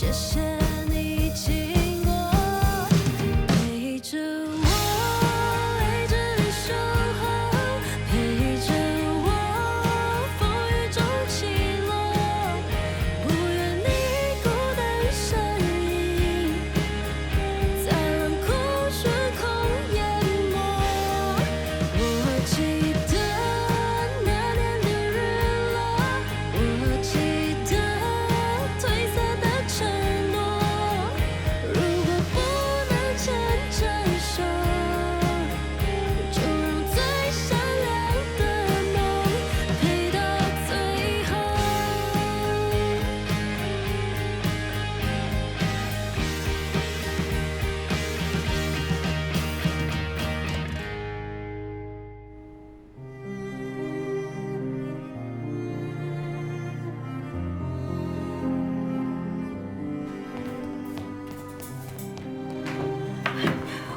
谢谢你经过，陪着我，陪着你守候，陪着我，风雨中起落，不愿你孤单身影，在冷酷时空淹没。我记得那年的日落，我记得褪色的承诺。如果不能牵着手，就让最善良的梦陪到最后。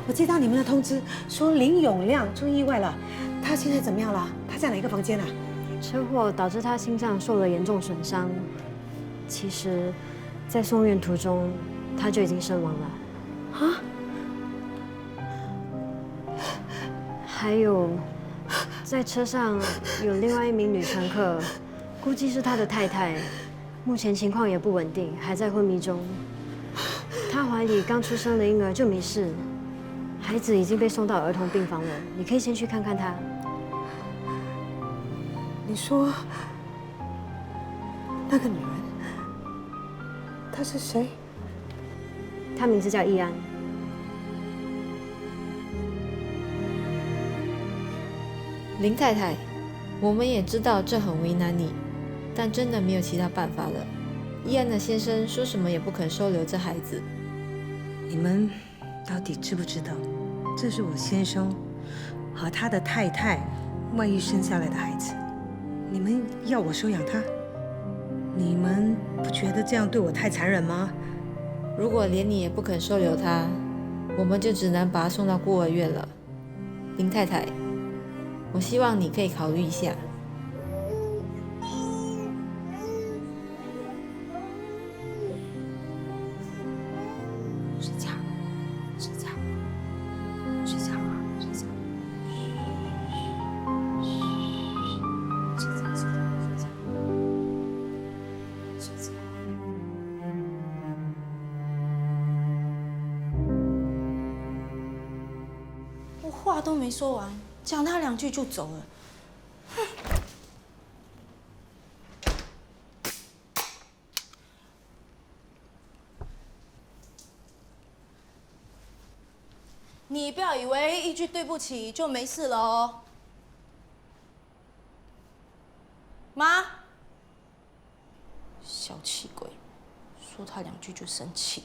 我接到你们的通知，说林永亮出意外了，他现在怎么样了？他在哪个房间啊？车祸导致他心脏受了严重损伤。其实，在送院途中，他就已经身亡了。啊？还有，在车上有另外一名女乘客，估计是他的太太，目前情况也不稳定，还在昏迷中。他怀里刚出生的婴儿就没事，孩子已经被送到儿童病房了，你可以先去看看他。你说那个女人，她是谁？他名字叫易安。林太太，我们也知道这很为难你，但真的没有其他办法了。易安的先生说什么也不肯收留这孩子。你们到底知不知道，这是我先生和他的太太外遇生下来的孩子？你们要我收养他？你们不觉得这样对我太残忍吗？如果连你也不肯收留他，我们就只能把他送到孤儿院了。林太太，我希望你可以考虑一下。睡觉，睡觉，睡觉啊，睡觉。睡觉，睡觉，睡觉，睡觉。我话都没说完，讲他2句就走了。你不要以为一句对不起就没事了哦。妈，小气鬼，说他2句就生气。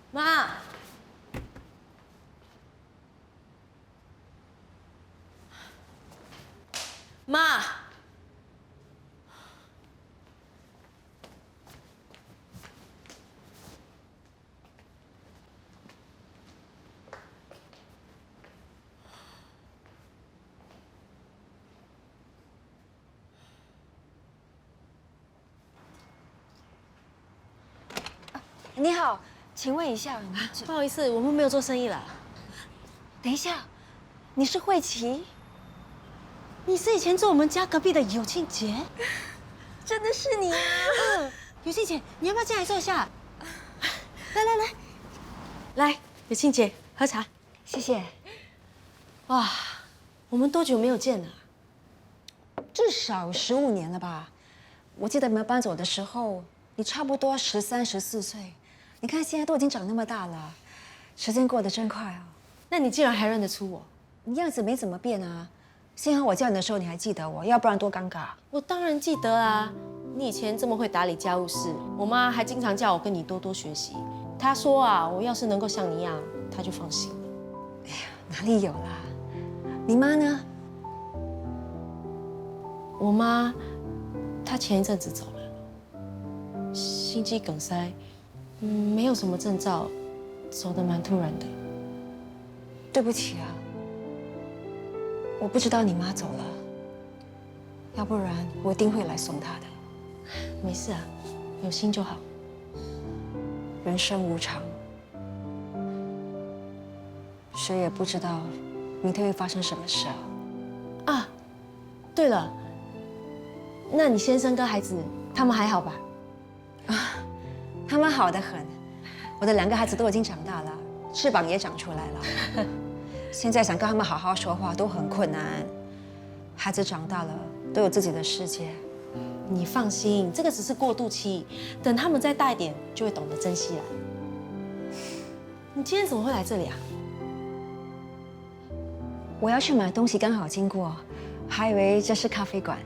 妈，妈，你好，请问一下，不好意思，我们没有做生意啦。等一下，你是慧琪？你是以前住我们家隔壁的有庆姐？真的是你啊！有庆姐，你要不要进来坐下？来来来，来，有庆姐喝茶。谢谢。哇，我们多久没有见了？至少15年了吧？我记得你们搬走的时候，你差不多13、14岁。你看现在都已经长那么大了，时间过得真快哦。那你竟然还认得出我？你样子没怎么变啊。幸好我叫你的时候你还记得我，要不然多尴尬。我当然记得啊，你以前这么会打理家务事，我妈还经常叫我跟你多多学习。她说啊，我要是能够像你一样，她就放心了。哪里有啦？你妈呢？我妈她前一阵子走了，心肌梗塞，没有什么征兆，走得蛮突然的。对不起啊，我不知道你妈走了，要不然我一定会来送她的。没事啊，有心就好。人生无常，谁也不知道明天会发生什么事啊。啊，对了，那你先生跟孩子他们还好吧？他们好得很，我的2个孩子都已经长大了，翅膀也长出来了。现在想跟他们好好说话都很困难。孩子长大了，都有自己的世界。你放心，这个只是过渡期，等他们再大一点，就会懂得珍惜了。你今天怎么会来这里啊？我要去买东西，刚好经过，还以为这是咖啡馆。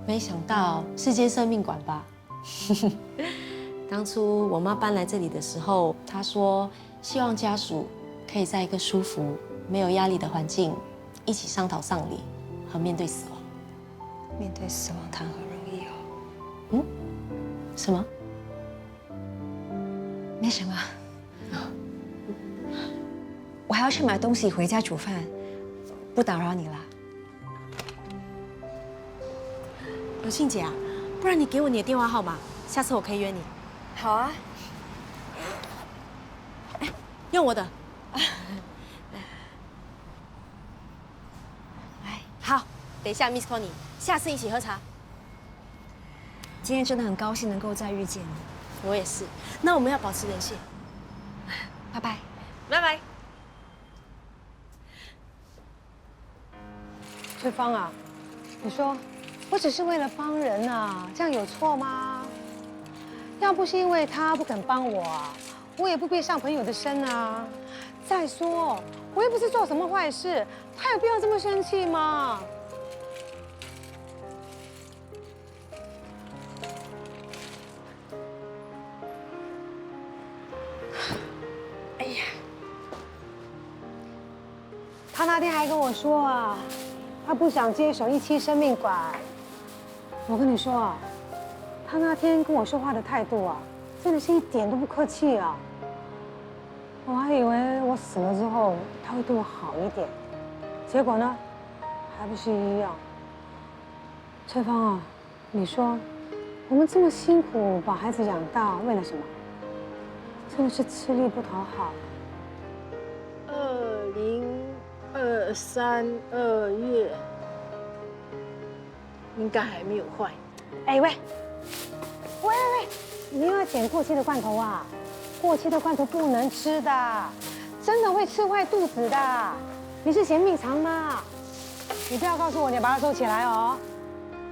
没想到是间生命馆吧？当初我妈搬来这里的时候，她说希望家属可以在一个舒服、没有压力的环境，一起商讨丧礼和面对死亡。面对死亡谈何容易哦。什么？没什么。我还要去买东西，回家煮饭，不打扰你了。有庆姐啊，不然你给我你的电话号码，下次我可以约你。好啊。用我的。好，等一下 Miss Connie， 下次一起喝茶。今天真的很高兴能够再遇见你。我也是。那我们要保持联系。拜拜。拜拜。翠芳啊，你说我只是为了帮人啊，这样有错吗？要不是因为他不肯帮我啊，我也不必上朋友的身啊。再说，我又不是做什么坏事，他有必要这么生气吗？哎呀，他那天还跟我说啊，他不想接手17生命馆。我跟你说啊，他那天跟我说话的态度啊，真的是一点都不客气啊。我还以为我死了之后他会对我好一点，结果呢，还不是一样。翠芳啊，你说我们这么辛苦把孩子养大，为了什么？真的是吃力不讨好。2023 2月，应该还没有坏。哎喂，喂，你又要捡过期的罐头啊？过期的罐头不能吃的，真的会吃坏肚子的。你是嫌命长吗？你不要告诉我你把它收起来哦，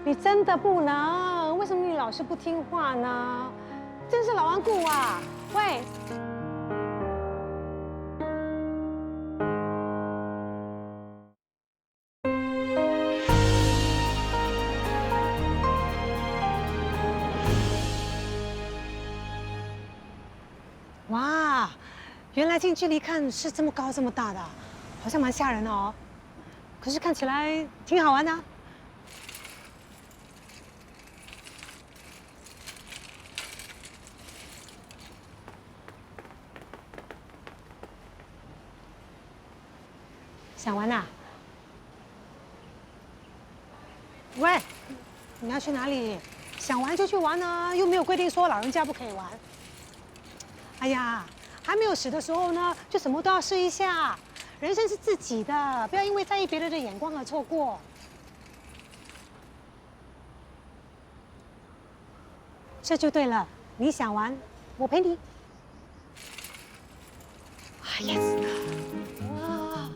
你真的不能。为什么你老是不听话呢？真是老顽固啊！喂。哇，原来近距离看是这么高这么大的，好像蛮吓人的哦。可是看起来挺好玩的。想玩呐？喂，你要去哪里？想玩就去玩啊，又没有规定说老人家不可以玩。哎呀，还没有死的时候呢，就什么都要试一下。人生是自己的，不要因为在意别人的眼光而错过。这就对了，你想玩，我陪你。哎呀，哇，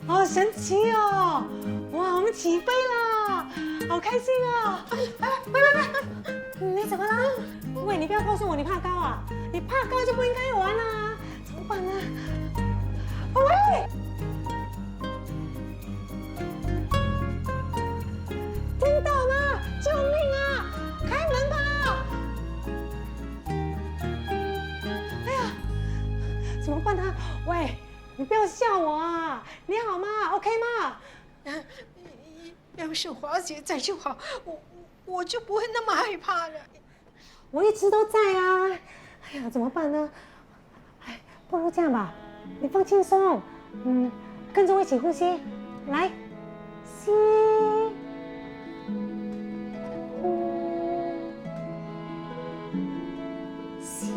好神奇哦！哇，我们起飞了，好开心啊！喂，你怎么了？喂，你不要告诉我你怕高啊！你怕高就不应该玩啊！怎么办呢？喂！听到吗？救命啊！开门吧！哎呀，怎么办呢？喂，你不要吓我啊！你好吗 ？OK 吗？要是华姐在就好，我就不会那么害怕了。我一直都在啊。哎呀，怎么办呢？哎，不如这样吧，你放轻松，跟着我一起呼吸，来，吸，呼，吸，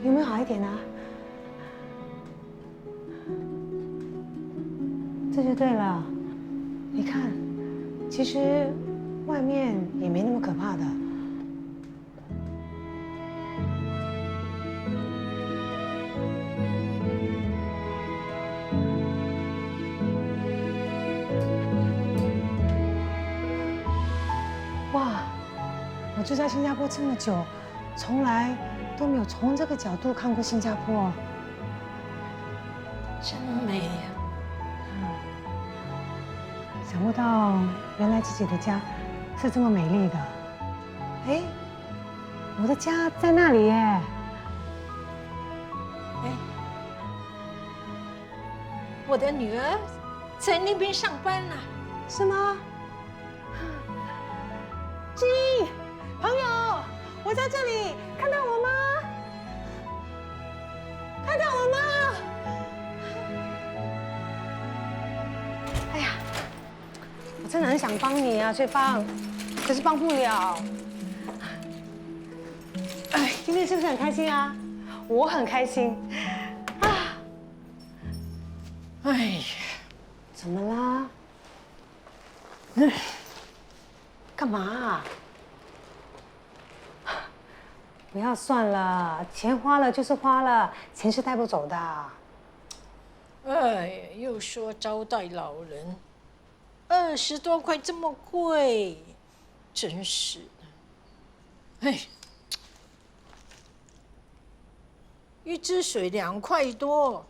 有没有好一点啊？这就对了，你看，其实外面也没那么可怕的。哇，我住在新加坡这么久，从来都没有从这个角度看过新加坡。真美呀！想不到原来自己的家是这么美丽的。哎，我的家在那里耶！哎，我的女儿在那边上班呢。是吗？志英，朋友，我在这里，看到我吗？看到我吗？哎呀，我真的很想帮你啊，翠芳，可是帮不了。哎，今天是不是很开心啊？我很开心。啊，哎呀，怎么啦？干嘛啊？不要算了，钱花了就是花了，钱是带不走的。哎呀，又说招待老人，20多块这么贵，真是的。哎，一支水2块多，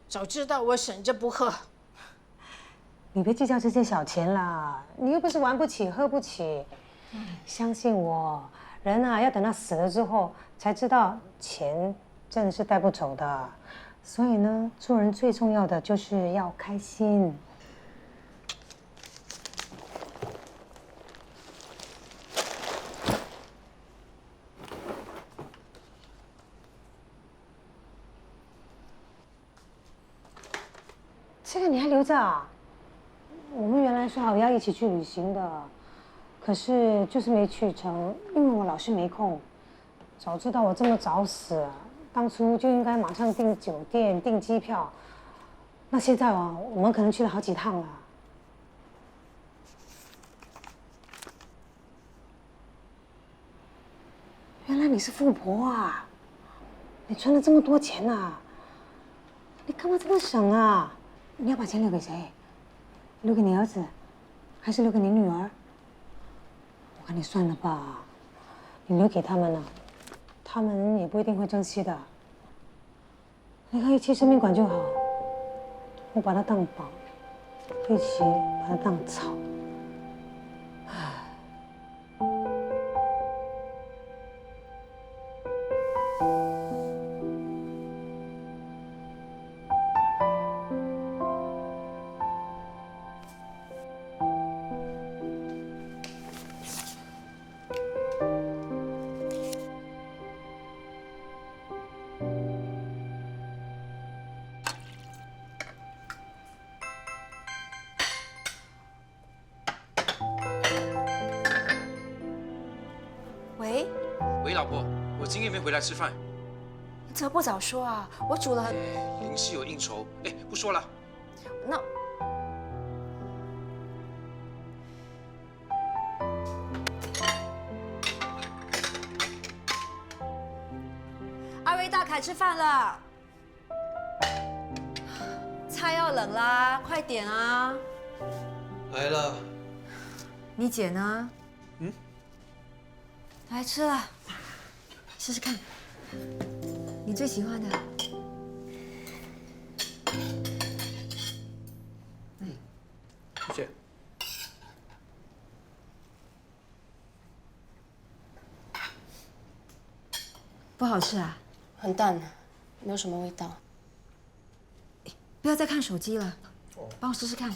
早知道我省着不喝。你别计较这些小钱啦，你又不是玩不起、喝不起。相信我，人啊要等到死了之后才知道钱真的是带不走的。所以呢，做人最重要的就是要开心。这个你还留着啊？我们原来说好要一起去旅行的，可是就是没去成，因为我老是没空。早知道我这么早死，当初就应该马上订酒店、订机票。那现在啊，我们可能去了好几趟了。原来你是富婆啊！你存了这么多钱啊！你干嘛这么省啊？你要把钱留给谁？留给你儿子，还是留给你女儿？我看你算了吧，你留给他们了，他们也不一定会珍惜的。你可以去生命馆就好，我把它当宝，一起把它当草。喂，喂，老婆，我今天没回来吃饭。你怎么不早说啊？我煮了很……林夕有应酬，哎，不说了。那阿瑞大凯吃饭了，菜要冷啦，快点啊！来了。你姐呢？来吃了，试试看，你最喜欢的。谢谢。不好吃啊？很淡，没有什么味道。不要再看手机了，帮我试试看。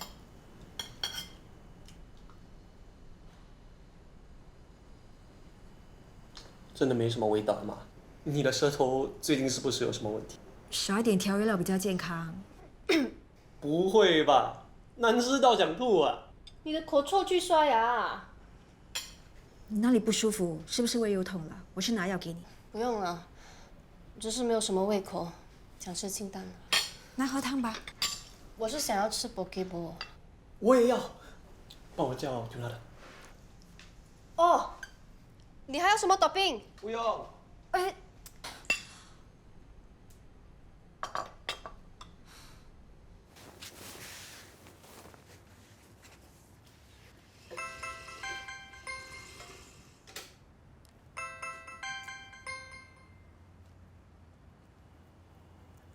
真的没什么味道吗？你的舌头最近是不是有什么问题？少一点调味料比较健康。不会吧？难吃到想吐啊！你的口臭，去刷牙。你哪里不舒服？是不是胃又痛了？我去拿药给你。不用了，只是没有什么胃口，想吃清淡的。拿喝汤吧。我是想要吃 poke bowl。我也要，帮我叫就那的。哦，你还有什么 topping？不用。哎。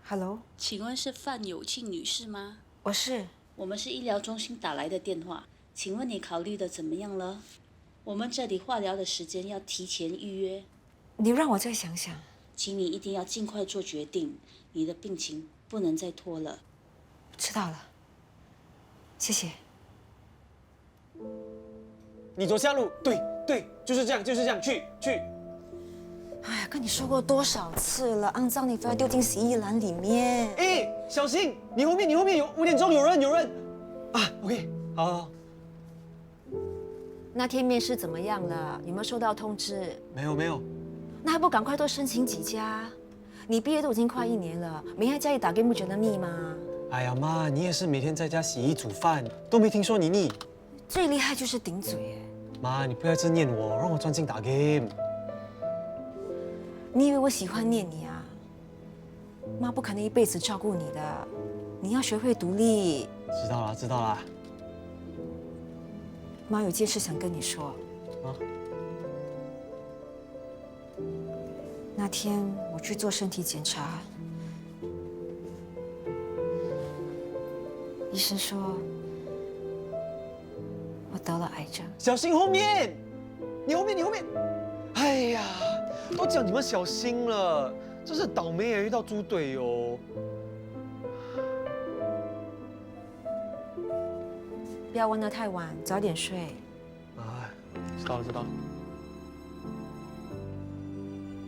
Hello，请问是范有庆女士吗？我是。我们是医疗中心打来的电话，请问你考虑的怎么样了？我们这里化疗的时间要提前预约。你让我再想想。请你一定要尽快做决定，你的病情不能再拖了。知道了，谢谢。你走下路，对，就是这样，去。哎呀，跟你说过多少次了，肮脏你非要丢进洗衣篮里面。哎，小心！你后面有5点钟有人啊 ！OK， 好。那天面试怎么样了？有没有收到通知？没有。那还不赶快多申请几家？你毕业都已经快1年了，每天在家里打 game 不觉得腻吗？哎呀妈，你也是每天在家洗衣煮饭，都没听说你腻。最厉害就是顶嘴哎。妈，你不要一直念我，让我专心打 game。你以为我喜欢念你啊？妈不可能一辈子照顾你的，你要学会独立。知道啦。妈有件事想跟你说。啊？那天我去做身体检查，医生说我得了癌症。小心后面！你后面！哎呀，都叫你们小心了，真是倒霉也遇到猪队友。不要玩得太晚，早点睡。啊，知道了。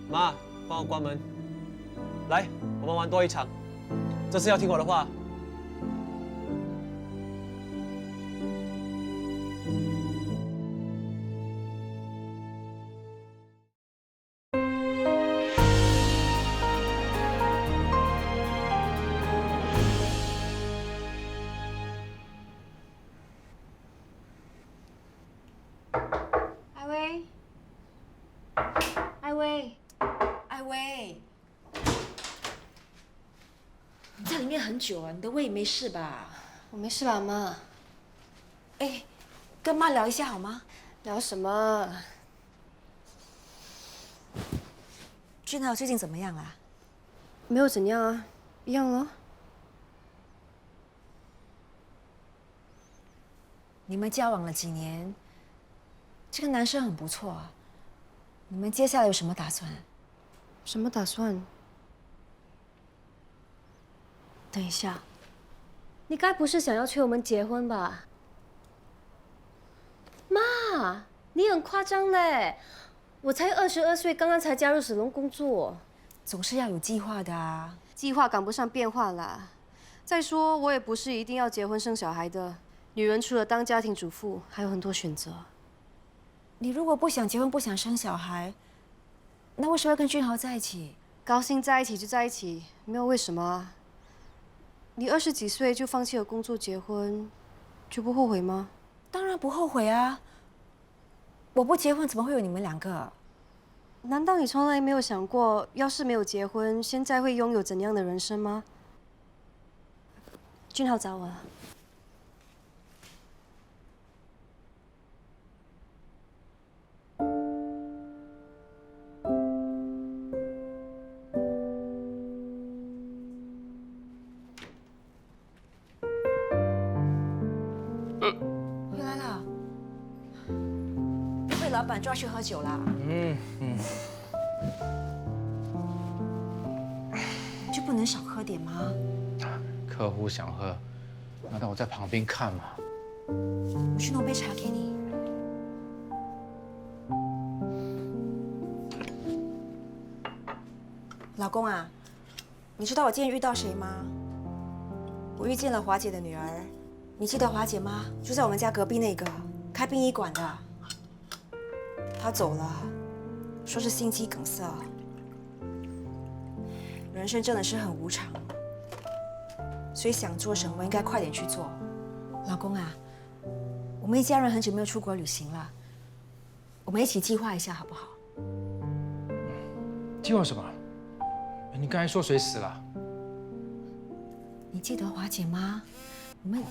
妈，帮我关门。来，我们玩多一场。这次要听我的话。艾薇，你在里面很久啊，你的胃没事吧？我没事吧，妈？哎，跟妈聊一下好吗？聊什么？俊豪最近怎么样啦？没有怎样啊，一样咯。你们交往了几年？这个男生很不错啊。你们接下来有什么打算？什么打算？等一下，你该不是想要催我们结婚吧？妈，你很夸张嘞！我才22岁，刚刚才加入史隆工作，总是要有计划的啊。计划赶不上变化啦。再说，我也不是一定要结婚生小孩的。女人除了当家庭主妇，还有很多选择。你如果不想结婚，不想生小孩，那为什么要跟俊豪在一起？高兴在一起就在一起，没有为什么啊。你20几岁就放弃了工作结婚，就不后悔吗？当然不后悔啊！我不结婚怎么会有你们2个？难道你从来没有想过，要是没有结婚，现在会拥有怎样的人生吗？俊豪找我了。回来了，被老板抓去喝酒啦。就不能少喝点吗？客户想喝，难道我在旁边看吗？我去弄杯茶给你。老公啊，你知道我今天遇到谁吗？我遇见了华姐的女儿，你记得华姐吗？就在我们家隔壁那个开殡仪馆的。她走了，说是心肌梗塞。人生真的是很无常，所以想做什么应该快点去做。老公啊，我们一家人很久没有出国旅行了，我们一起计划一下好不好？计划什么？你刚才说谁死了？你记得华姐吗？我们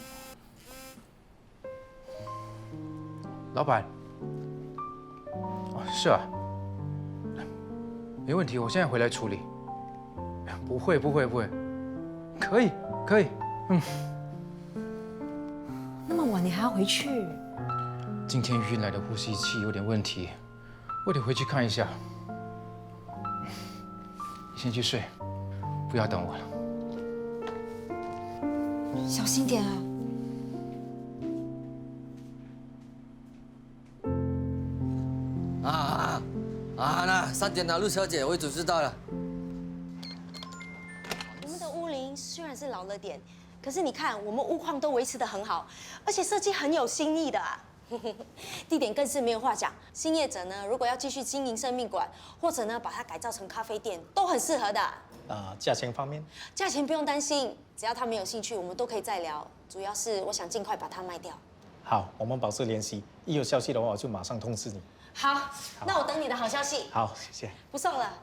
老板。哦，是啊。没问题，我现在回来处理。不会，可以。那么晚你还要回去？今天运来的呼吸器有点问题，我得回去看一下。你先去睡，不要等我了。小心点啊！那3点了，陆小姐，我已准时到了。我们的屋龄虽然是老了点，可是你看我们屋况都维持得很好，而且设计很有新意的啊。地点更是没有话讲，新业者呢，如果要继续经营生命馆，或者呢把它改造成咖啡店，都很适合的。价钱方面，价钱不用担心，只要他们有兴趣，我们都可以再聊。主要是我想尽快把它卖掉。好，我们保持联系，一有消息的话我就马上通知你。好，那我等你的好消息。好，谢谢。不送了。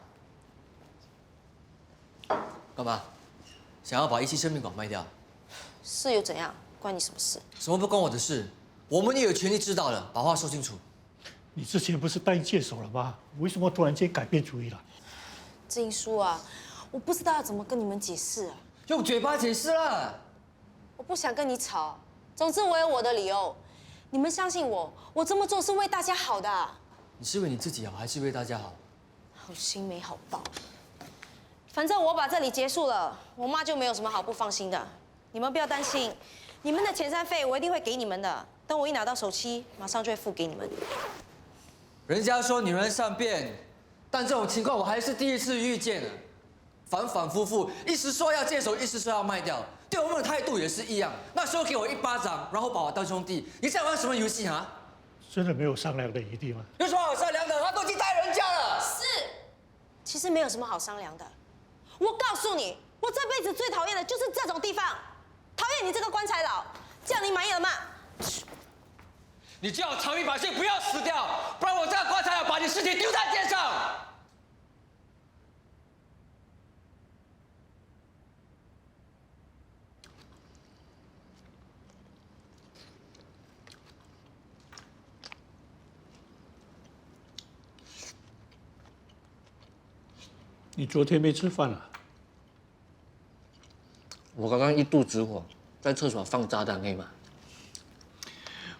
干嘛？想要把一期生命馆卖掉？是又怎样？关你什么事？什么不关我的事？我们也有权利知道的，把话说清楚。你之前不是答应接手了吗？为什么突然间改变主意了？志英叔啊，我不知道要怎么跟你们解释啊。用嘴巴解释了。我不想跟你吵，总之我有我的理由。你们相信我，我这么做是为大家好的。你是为你自己好，还是为大家好？好心没好报。反正我把这里结束了，我妈就没有什么好不放心的。你们不要担心，你们的遣散费我一定会给你们的。等我一拿到手期，马上就会付给你们。人家说女人善变，但这种情况我还是第一次遇见。反反复复，一时说要接手，一时说要卖掉，对我们的态度也是一样。那时候给我一巴掌，然后把我当兄弟，你在玩什么游戏啊？真的没有商量的余地吗？有什么好商量的？他都已经带人家了。是，其实没有什么好商量的。我告诉你，我这辈子最讨厌的就是这种地方，讨厌你这个棺材佬。这样你满意了吗？你最好长命百岁，不要死掉，不然我这个棺材要把你尸体丢在街上。你昨天没吃饭啊？我刚刚一肚子火，在厕所放炸弹，可以吗？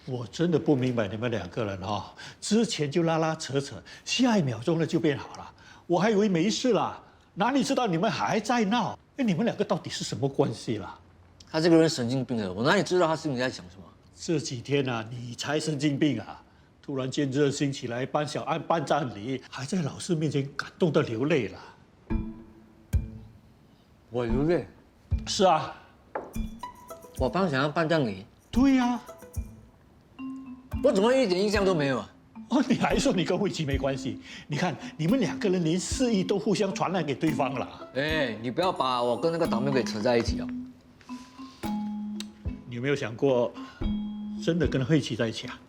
我真的不明白你们两个人哈，之前就拉拉扯扯，下一秒钟呢就变好了。我还以为没事了，哪里知道你们还在闹？哎，你们两个到底是什么关系啦？他这个人神经病了，我哪里知道他心里在想什么？这几天啊，你才神经病啊！突然间热心起来，帮小安办葬礼，还在老师面前感动得流泪了。我流泪？是啊，我帮小安办葬礼？对呀。我怎么一点印象都没有啊？哦，你还说你跟慧琪没关系？你看你们两个人连事意都互相传染给对方了。哎，你不要把我跟那个倒霉鬼扯在一起哦。你有没有想过，真的跟慧琪在一起啊？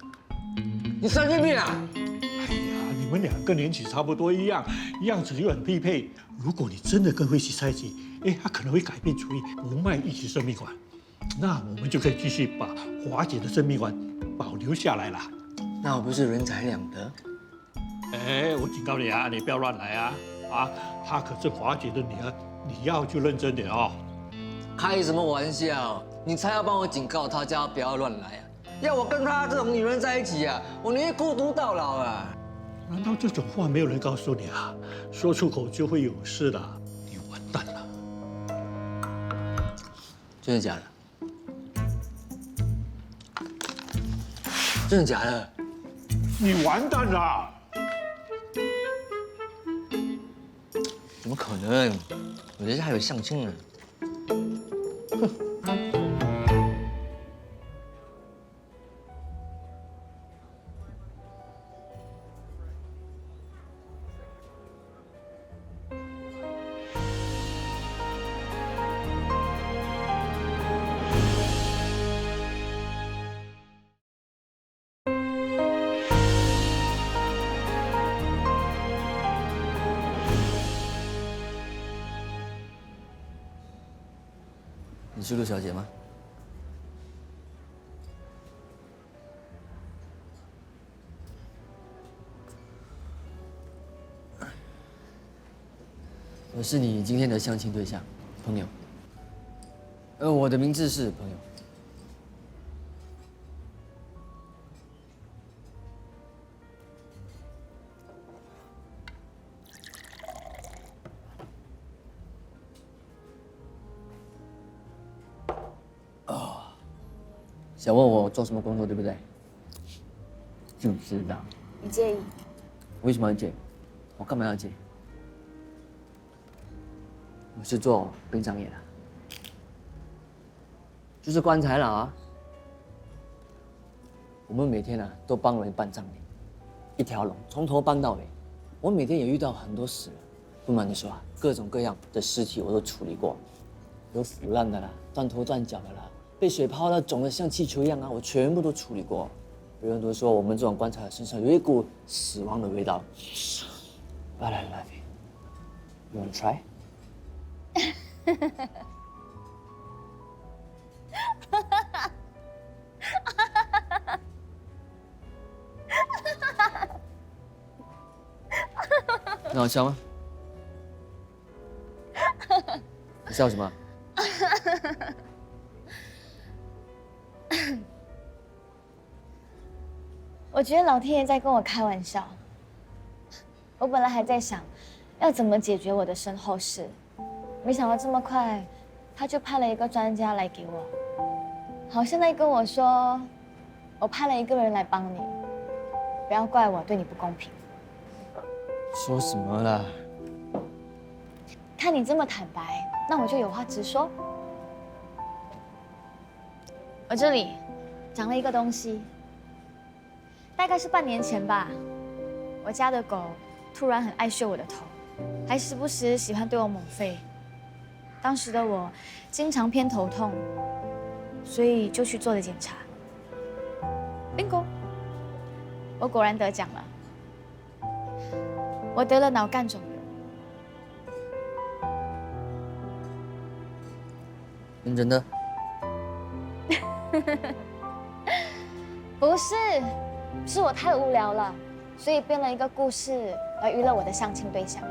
你神经病啊！哎呀，你们两个年纪差不多一样，样子又很匹配。如果你真的跟慧琪在一起，哎，他可能会改变主意，不卖一起生命馆，那我们就可以继续把华姐的生命馆保留下来了。那我不是人财两得？哎，我警告你啊，你不要乱来啊！啊，她可是华姐的女儿，你要就认真点哦。开什么玩笑？你才要帮我警告他，叫他不要乱来啊！要我跟她这种女人在一起啊，我宁愿孤独到老啊！难道这种话没有人告诉你啊？说出口就会有事的，你完蛋了。真的假的？真的假的？你完蛋了！怎么可能？我等一下还有相亲呢。你是陆小姐吗？我是你今天的相亲对象，朋友。我的名字是朋友。想问我做什么工作，对不对？就知道。你介意？为什么要借？我干嘛要借？我是做殡葬业的，就是棺材佬啊。我们每天都帮人办葬礼，一条龙从头办到尾。我每天也遇到很多死人，不瞒你说各种各样的尸体我都处理过，有腐烂的啦，断头断脚的啦。被水泡到肿得像气球一样我全部都处理过。别人都说我们这种棺材身上有一股死亡的味道。But I love you. You wanna try? 那好笑吗？你笑什么？我觉得老天爷在跟我开玩笑。我本来还在想，要怎么解决我的身后事，没想到这么快，他就派了一个专家来给我。好像在跟我说，我派了一个人来帮你，不要怪我对你不公平。说什么啦？看你这么坦白，那我就有话直说。我这里长了一个东西。大概是半年前吧，我家的狗突然很爱嗅我的头，还时不时喜欢对我猛吠。当时的我经常偏头痛，所以就去做了检查。bingo， 我果然得奖了，我得了脑干肿瘤。认真的？不是。是我太无聊了，所以编了一个故事来娱乐我的相亲对象。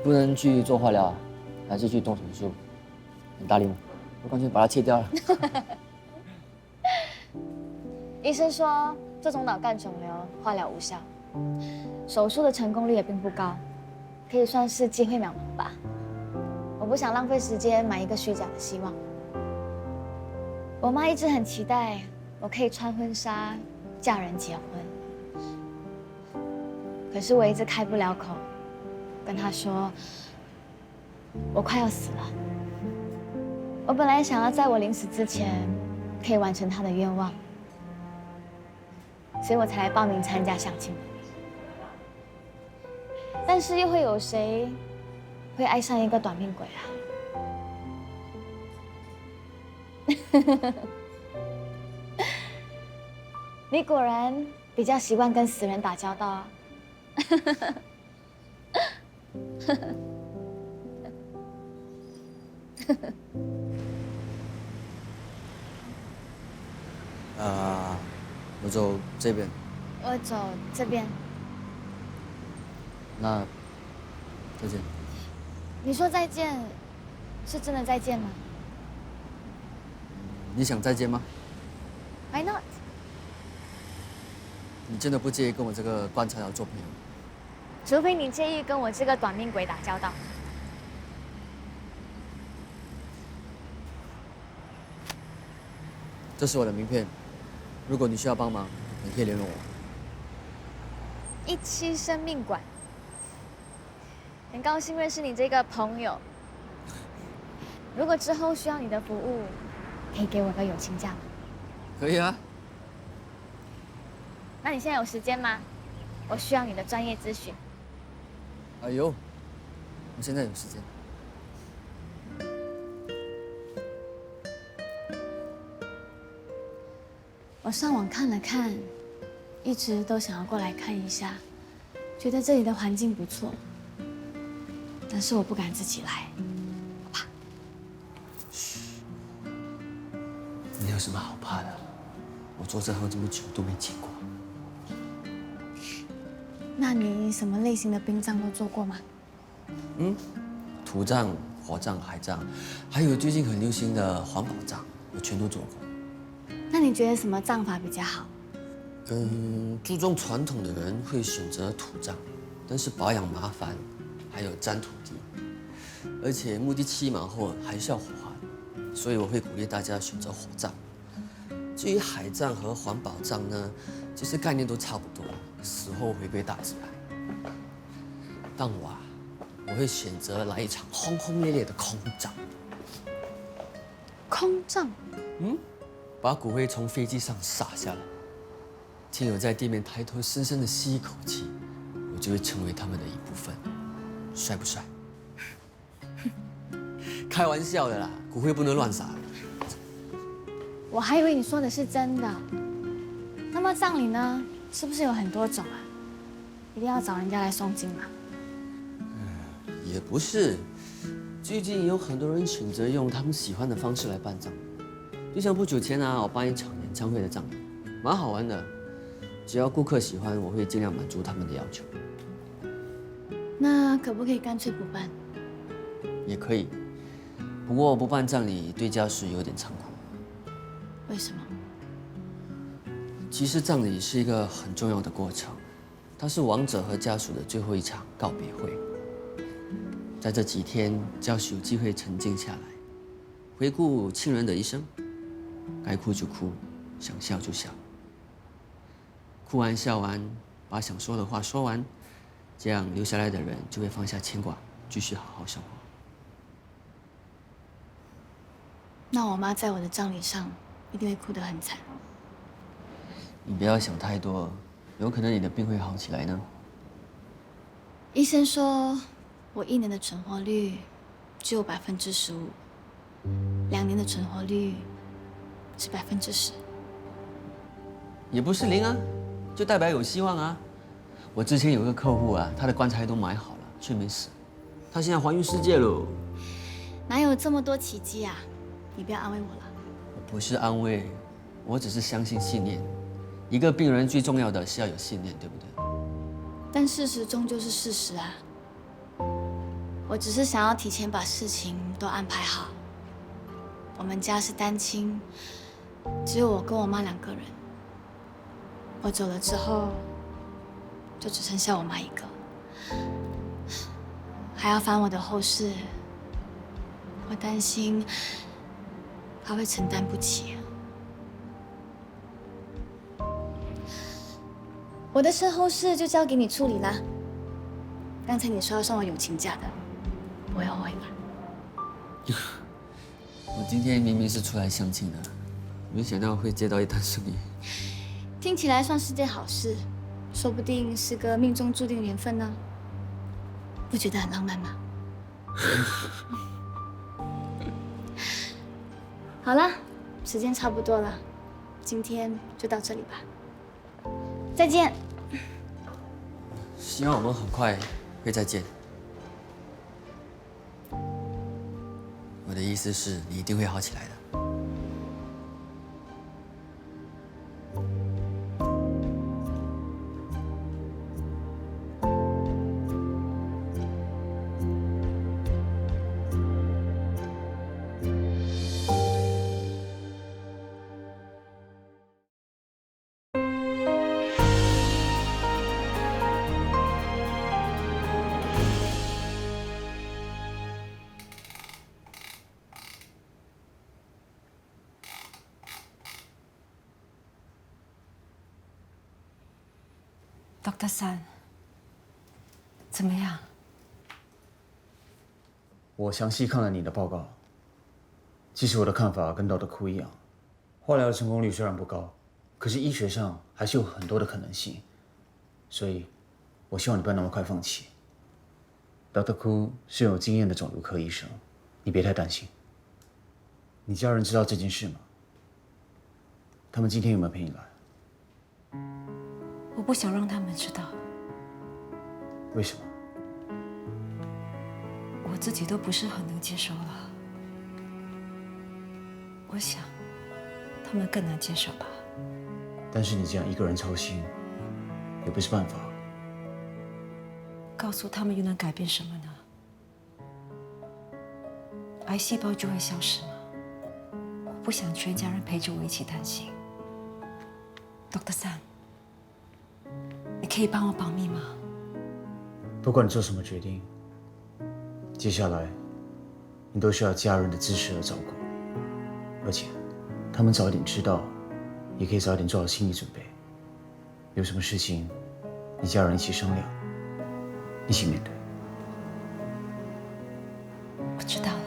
不能去做化疗还是去动手术？很大力吗？我干脆把它切掉了。医生说这种脑干肿瘤化疗无效，手术的成功率也并不高，可以算是机会渺茫吧。我不想浪费时间买一个虚假的希望。我妈一直很期待我可以穿婚纱嫁人结婚，可是我一直开不了口，跟她说我快要死了。我本来想要在我临死之前可以完成她的愿望，所以我才来报名参加相亲。但是又会有谁会爱上一个短命鬼啊？你果然比较习惯跟死人打交道啊！我走这边。我走这边。那再见。你说再见，是真的再见吗？你想再见吗 ？Why not？你真的不介意跟我这个棺材佬做朋友？除非你介意跟我这个短命鬼打交道。这是我的名片，如果你需要帮忙，你可以联络我。17生命馆，很高兴认识你这个朋友。如果之后需要你的服务，可以给我个友情价吗？可以啊。那你现在有时间吗？我需要你的专业咨询。哎呦，我现在有时间。我上网看了看，一直都想要过来看一下，觉得这里的环境不错，但是我不敢自己来，我怕。你有什么好怕的？我做这行这么久都没见过。那你什么类型的殡葬都做过吗？土葬、火葬、海葬，还有最近很流行的环保葬，我全都做过。那你觉得什么葬法比较好？注重传统的人会选择土葬，但是保养麻烦，还有沾土地，而且墓地期满后还是要火化的，所以我会鼓励大家选择火葬。至于海葬和环保葬呢，其实概念都差不多，死后回归大自然。但我会选择来一场轰轰烈烈的空葬。空葬？把骨灰从飞机上撒下来，亲友在地面抬头深深的吸一口气，我就会成为他们的一部分，帅不帅？开玩笑的啦，骨灰不能乱撒。我还以为你说的是真的。那么葬礼呢，是不是有很多种啊？一定要找人家来诵经吗？也不是，最近有很多人选择用他们喜欢的方式来办葬。就像不久前我办一场演唱会的葬礼，蛮好玩的。只要顾客喜欢，我会尽量满足他们的要求。那可不可以干脆不办？也可以，不过不办葬礼对家属有点残酷。为什么？其实葬礼是一个很重要的过程，它是亡者和家属的最后一场告别会。在这几天，家属有机会沉静下来，回顾亲人的一生。该哭就哭，想笑就笑，哭完笑完，把想说的话说完，这样留下来的人就会放下牵挂，继续好好生活。那我妈在我的葬礼上一定会哭得很惨。你不要想太多，有可能你的病会好起来呢。医生说我1年的存活率只有15%，2年的存活率是10%，也不是0啊，就代表有希望啊。我之前有个客户他的棺材都买好了，却没死，他现在环游世界喽。哪有这么多奇迹啊？你不要安慰我了。我不是安慰，我只是相信信念。一个病人最重要的是要有信念，对不对？但事实终究是事实啊。我只是想要提前把事情都安排好。我们家是单亲，只有我跟我妈2个人。我走了之后，就只剩下我妈一个，还要烦我的后事，我担心她会承担不起。我的身后事就交给你处理啦。刚才你说要送我友情价的，不会后悔吧？我今天明明是出来相亲的，没想到会接到一单生意。听起来算是件好事，说不定是个命中注定缘分呢。不觉得很浪漫吗？好了，时间差不多了，今天就到这里吧。再见。希望我们很快会再见。我的意思是，你一定会好起来的。Dr. Sun， 怎么样？我详细看了你的报告，其实我的看法跟Dr. Ku一样，化疗的成功率虽然不高，可是医学上还是有很多的可能性，所以我希望你不要那么快放弃。Dr. Ku 是有经验的肿瘤科医生，你别太担心。你家人知道这件事吗？他们今天有没有陪你来？我不想让他们知道，为什么？我自己都不是很能接受了。我想，他们更难接受吧。但是你这样一个人操心，也不是办法。告诉他们又能改变什么呢？癌细胞就会消失吗？我不想全家人陪着我一起担心。Dr. Sun， 你可以帮我保密吗？不管你做什么决定，接下来你都需要家人的支持和照顾，而且他们早一点知道，也可以早一点做好心理准备。有什么事情，你家人一起商量，一起面对。我知道了。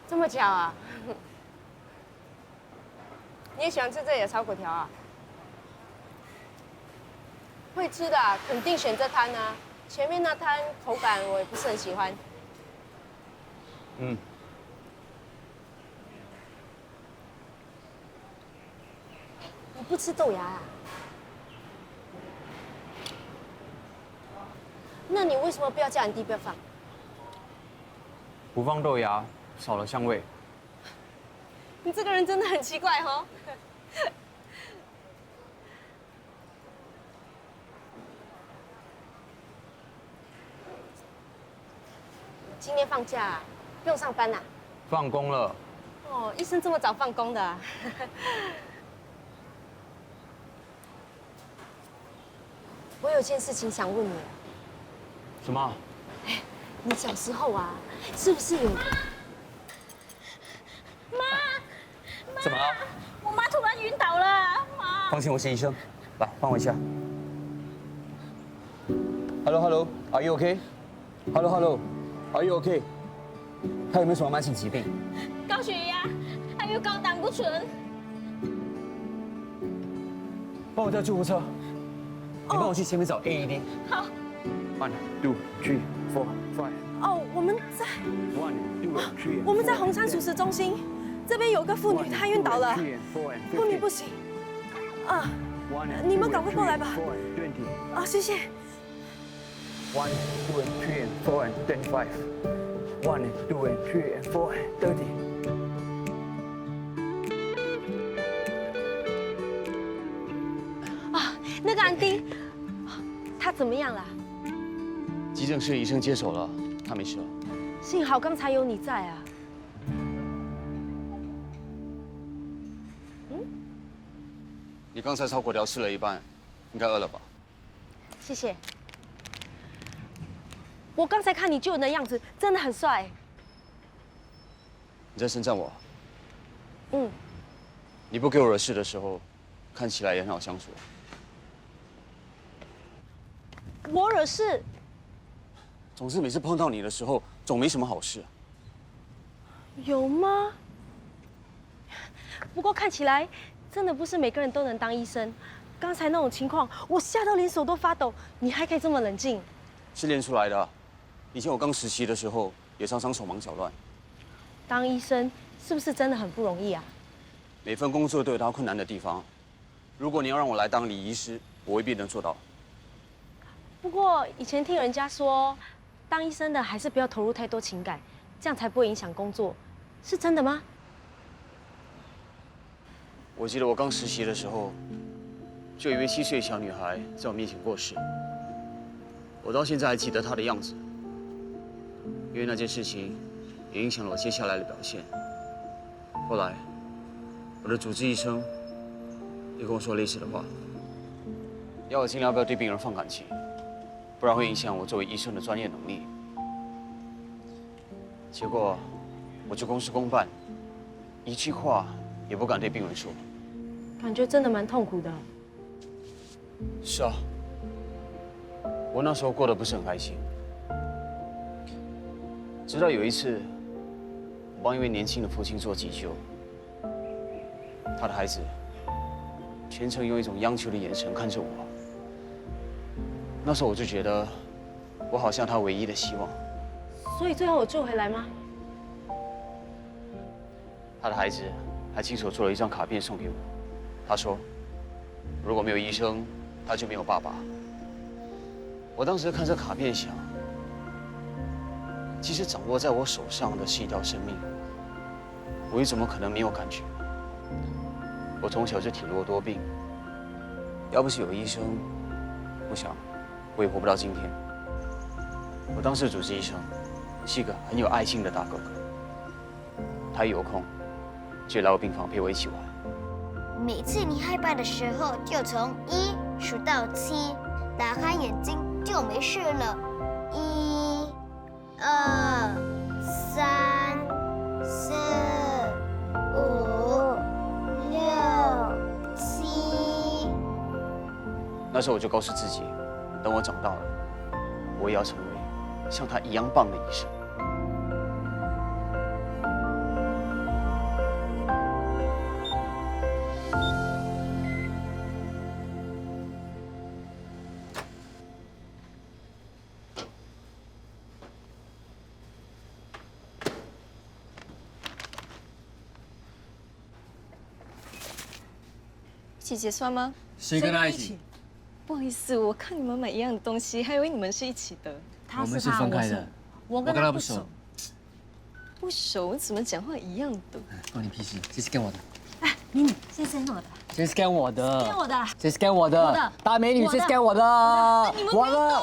这么巧啊！你也喜欢吃这里的炒粿条啊？会吃的啊肯定选这摊啊，前面那摊口感我也不是很喜欢。嗯。你不吃豆芽啊？那你为什么不要加点地不要放？不放豆芽，少了香味。你这个人真的很奇怪哦。今天放假啊，不用上班呐？放工了。哦，医生这么早放工的啊？我有件事情想问你。什么？你小时候啊，是不是有？妈，怎么了？我妈突然晕倒了，妈。放心，我是医生，来帮我一下。Hello，Are you OK？Hello，Are you OK？他有没有什么慢性疾病？高血压，还有高胆固醇。帮我叫救护车。你帮我去前面找 AED。好。1, 2, 3, 4, 5。哦，我们在红山熟食中心，这边有个妇女，她晕倒了，妇女不行。啊，你们赶快过来吧。啊，谢谢。 1, 2, 3, 4, 25. 1, 2, 3, 4, 30. 啊，那个安迪，他怎么样了？急诊室医生接手了，他没事了。幸好刚才有你在啊。你刚才炒粿条吃了一半，应该饿了吧？谢谢。我刚才看你救人的样子，真的很帅。你在称赞我？嗯。你不给我惹事的时候，看起来也很好相处。我惹事？总之每次碰到你的时候，总没什么好事。有吗？不过看起来真的不是每个人都能当医生。刚才那种情况，我吓到连手都发抖，你还可以这么冷静。是练出来的。以前我刚实习的时候，也常常手忙脚乱。当医生是不是真的很不容易啊？每份工作都有它困难的地方。如果你要让我来当礼仪师，我未必能做到。不过以前听人家说，当医生的还是不要投入太多情感，这样才不会影响工作，是真的吗？我记得我刚实习的时候，就有一位7岁小女孩在我面前过世，我到现在还记得她的样子，因为那件事情也影响了我接下来的表现。后来，我的主治医生也跟我说类似的话，要我尽量不要对病人放感情，不然会影响我作为医生的专业能力。结果，我就公事公办，一句话也不敢对病人说。感觉真的蛮痛苦的。是啊，我那时候过得不是很开心。直到有一次，我帮一位年轻的父亲做急救，他的孩子全程用一种央求的眼神看着我。那时候我就觉得，我好像他唯一的希望。所以最后我救回来吗？他的孩子还亲手做了一张卡片送给我，他说，如果没有医生，他就没有爸爸。我当时看这卡片想，其实掌握在我手上的是一条生命，我又怎么可能没有感觉？我从小就体弱多病，要不是有医生，我想我也活不到今天。我当时的主治医生是一个很有爱心的大哥哥，他一有空就来我病房陪我一起玩。每次你害怕的时候，就从1数到7，打开眼睛就没事了。1、2、3、4、5、6、7。那时候我就告诉自己，等我长大了，我也要成为像他一样棒的医生。一起结算吗？谁跟他一起？不好意思，我看你们买一样的东西，还以为你们是一起的。我们是分开的，我跟他不熟。不熟怎么讲话一样的？关你屁事！谁 scan 我的？哎，你先 scan 我的。谁 scan 我的？ scan 我的。谁 scan 我的？大美女谁 scan 我的？你们不要动！